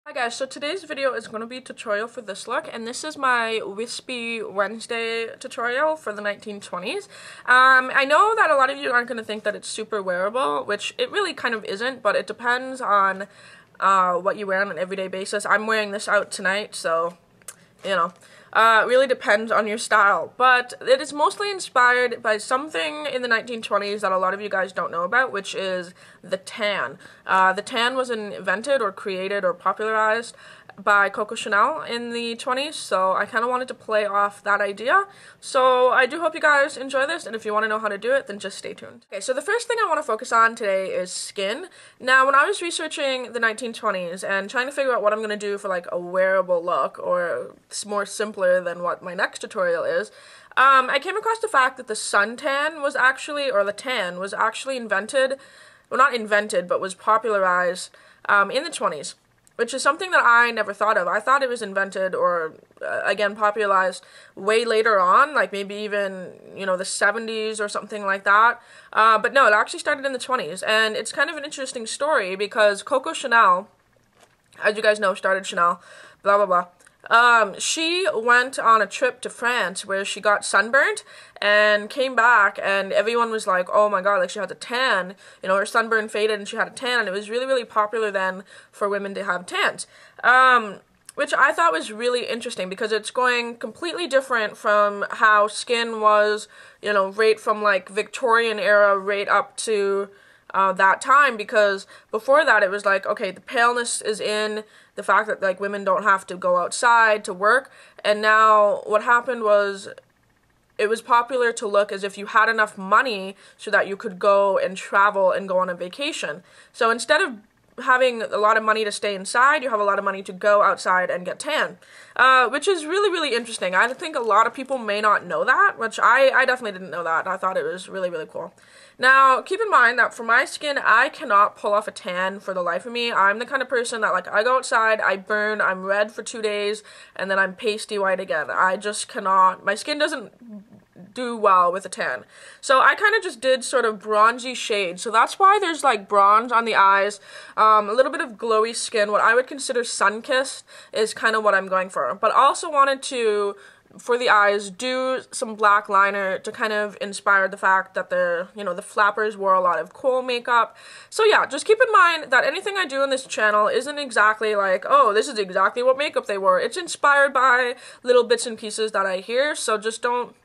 Hi guys, so today's video is going to be a tutorial for this look, and this is my Wispy Wednesday tutorial for the 1920s. I know that a lot of you aren't going to think that it's super wearable, which it really kind of isn't, but it depends on what you wear on an everyday basis. I'm wearing this out tonight, so, you know. It really depends on your style, but it is mostly inspired by something in the 1920s that a lot of you guys don't know about, which is the tan. The tan was invented or created or popularized by Coco Chanel in the 20s, so I kind of wanted to play off that idea. So I do hope you guys enjoy this, and if you want to know how to do it, then just stay tuned. Okay, so the first thing I want to focus on today is skin. Now, when I was researching the 1920s and trying to figure out what I'm going to do for like a wearable look, or it's more simpler than what my next tutorial is, I came across the fact that the suntan was actually, or the tan was actually invented, well, not invented, but was popularized in the 20s. Which is something that I never thought of. I thought it was invented or, again, popularized way later on, like maybe even, you know, the 70s or something like that. But no, it actually started in the 20s. And it's kind of an interesting story because Coco Chanel, as you guys know, started Chanel, blah, blah, blah. She went on a trip to France where she got sunburned and came back, and everyone was like, oh my god, like she had a tan, you know, her sunburn faded and she had a tan, and it was really, really popular then for women to have tans. Which I thought was really interesting because it's going completely different from how skin was, you know, right from like Victorian era right up to that time, because before that it was like, okay, the paleness is in, the fact that like women don't have to go outside to work, and now what happened was it was popular to look as if you had enough money so that you could go and travel and go on a vacation. So instead of having a lot of money to stay inside, you have a lot of money to go outside and get tan, which is really, really interesting. I think a lot of people may not know that, which I definitely didn't know that. I thought it was really, really cool. Now, keep in mind that for my skin, I cannot pull off a tan for the life of me. I'm the kind of person that, like, I go outside, I burn, I'm red for 2 days, and then I'm pasty white again. I just cannot, my skin doesn't do well with a tan. So I kind of just did sort of bronzy shades. So that's why there's like bronze on the eyes, a little bit of glowy skin. What I would consider sun-kissed is kind of what I'm going for. But also wanted to, for the eyes, do some black liner to kind of inspire the fact that the flappers wore a lot of kohl makeup. So yeah, just keep in mind that anything I do on this channel isn't exactly like, oh, this is exactly what makeup they wore. It's inspired by little bits and pieces that I hear, so just don't,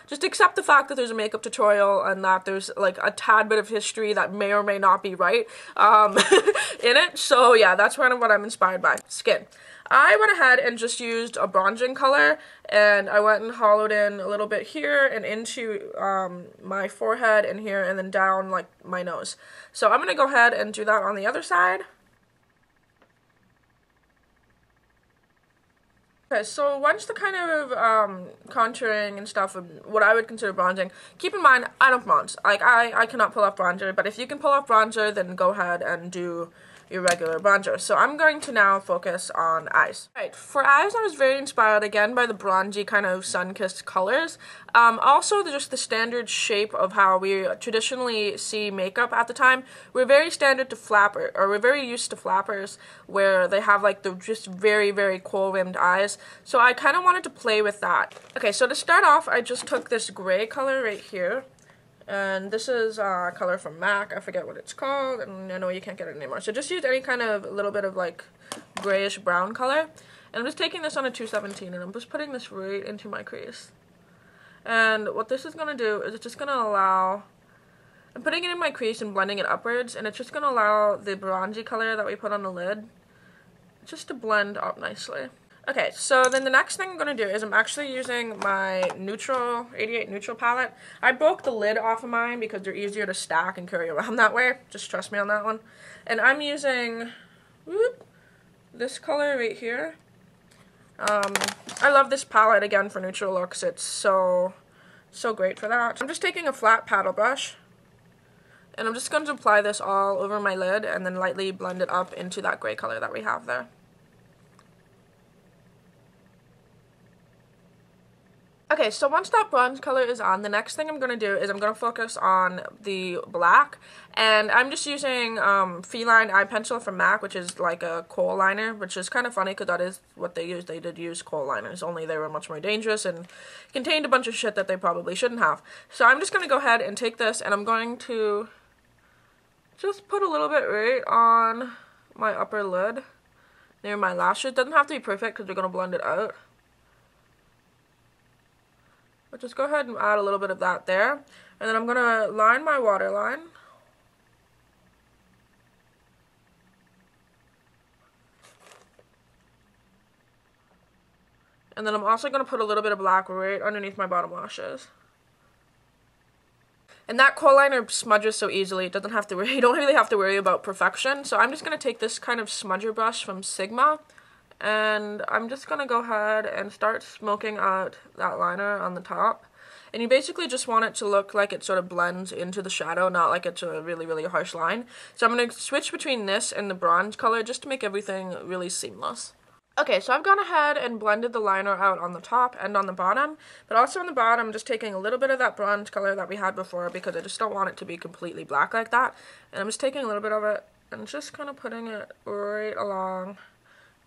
just accept the fact that there's a makeup tutorial and that there's like a tad bit of history that may or may not be right in it. So yeah, that's kind of what I'm inspired by. Skin. I went ahead and just used a bronzing color, and I went and hollowed in a little bit here and into my forehead and here, and then down like my nose. So I'm going to go ahead and do that on the other side. Okay, so once the kind of contouring and stuff, what I would consider bronzing, keep in mind, I don't bronze. Like, I cannot pull off bronzer, but if you can pull off bronzer, then go ahead and do your regular bronzer. So I'm going to now focus on eyes. Right, for eyes, I was very inspired again by the bronzy kind of sun-kissed colors. Also, just the standard shape of how we traditionally see makeup at the time. We're very standard to we're very used to flappers where they have like the just very, very kohl-rimmed eyes. So I kind of wanted to play with that. Okay, so to start off, I just took this gray color right here. And this is a color from MAC. I forget what it's called, and I know you can't get it anymore. So just use any kind of little bit of like grayish brown color. And I'm just taking this on a 217, and I'm just putting this right into my crease. And what this is going to do is it's just going to allow, I'm putting it in my crease and blending it upwards, and it's just going to allow the bronzy color that we put on the lid just to blend up nicely. Okay, so then the next thing I'm going to do is I'm actually using my neutral, 88 neutral palette. I broke the lid off of mine because they're easier to stack and carry around that way. Just trust me on that one. And I'm using this color right here. I love this palette again for neutral looks. It's so great for that. I'm just taking a flat paddle brush, and I'm just going to apply this all over my lid and then lightly blend it up into that gray color that we have there. Okay, Okay, so once that bronze color is on, the next thing I'm going to do is I'm going to focus on the black, and I'm just using Feline Eye Pencil from MAC, which is like a kohl liner, which is kind of funny because that is what they used. They did use kohl liners, only they were much more dangerous and contained a bunch of shit that they probably shouldn't have. So I'm just going to go ahead and take this, and I'm going to just put a little bit right on my upper lid near my lashes. It doesn't have to be perfect because we're going to blend it out. But just go ahead and add a little bit of that there. And then I'm going to line my waterline. And then I'm also going to put a little bit of black right underneath my bottom lashes. And that kohl liner smudges so easily, it doesn't have to worry, you don't really have to worry about perfection. So I'm just going to take this kind of smudger brush from Sigma, and I'm just going to go ahead and start smoking out that liner on the top. And you basically just want it to look like it sort of blends into the shadow, not like it's a really, really harsh line. So I'm going to switch between this and the bronze color just to make everything really seamless. Okay, so I've gone ahead and blended the liner out on the top and on the bottom, but also on the bottom I'm just taking a little bit of that bronze color that we had before because I just don't want it to be completely black like that. And I'm just taking a little bit of it and just kind of putting it right along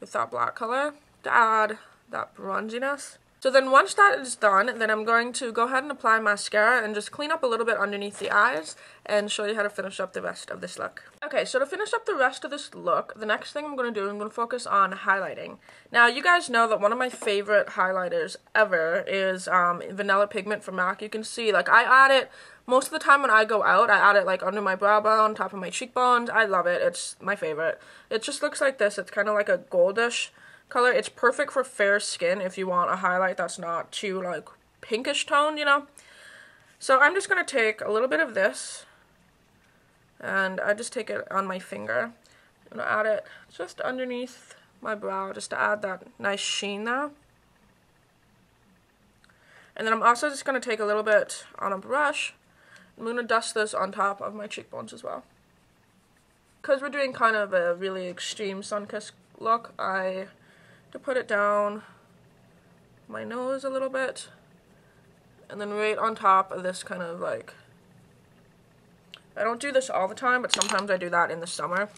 with that black color to add that bronziness. So then once that is done, then I'm going to go ahead and apply mascara and just clean up a little bit underneath the eyes and show you how to finish up the rest of this look. Okay, so to finish up the rest of this look, the next thing I'm going to do, I'm going to focus on highlighting. Now, you guys know that one of my favorite highlighters ever is vanilla pigment from MAC. You can see, like, I add it most of the time when I go out. I add it, like, under my brow bone, top of my cheekbones. I love it. It's my favorite. It just looks like this. It's kind of like a goldish color. It's perfect for fair skin if you want a highlight that's not too, like, pinkish toned, you know? So I'm just going to take a little bit of this, and I just take it on my finger. I'm going to add it just underneath my brow just to add that nice sheen there. And then I'm also just going to take a little bit on a brush. I'm going to dust this on top of my cheekbones as well. Because we're doing kind of a really extreme sun-kissed look, I to put it down my nose a little bit, and then right on top of this kind of like, I don't do this all the time, but sometimes I do that in the summer.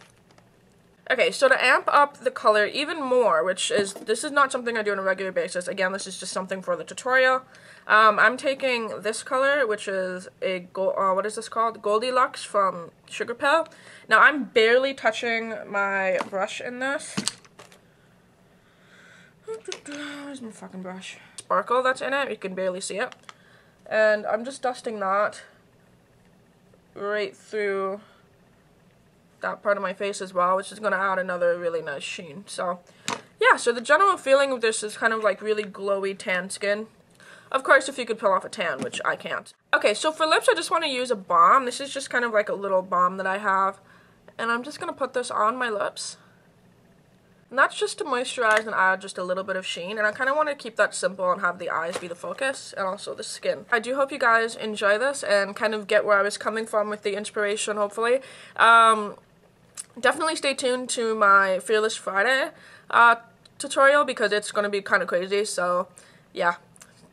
Okay, so to amp up the color even more, this is not something I do on a regular basis, again, this is just something for the tutorial, I'm taking this color, which is a, what is this called? Goldilocks from Sugar Pill. Now, I'm barely touching my brush in this. Where's my fucking brush? Sparkle that's in it, you can barely see it. And I'm just dusting that right through that part of my face as well, which is going to add another really nice sheen. So, yeah, so the general feeling of this is kind of like really glowy tan skin. Of course, if you could pull off a tan, which I can't. Okay, so for lips, I just want to use a balm. This is just kind of like a little balm that I have. And I'm just going to put this on my lips. And that's just to moisturize and add just a little bit of sheen. And I kind of want to keep that simple and have the eyes be the focus and also the skin. I do hope you guys enjoy this and kind of get where I was coming from with the inspiration, hopefully. Definitely stay tuned to my Fearless Friday tutorial because it's going to be kind of crazy. So, yeah,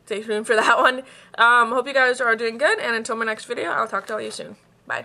stay tuned for that one. Hope you guys are doing good. And until my next video, I'll talk to all you soon. Bye.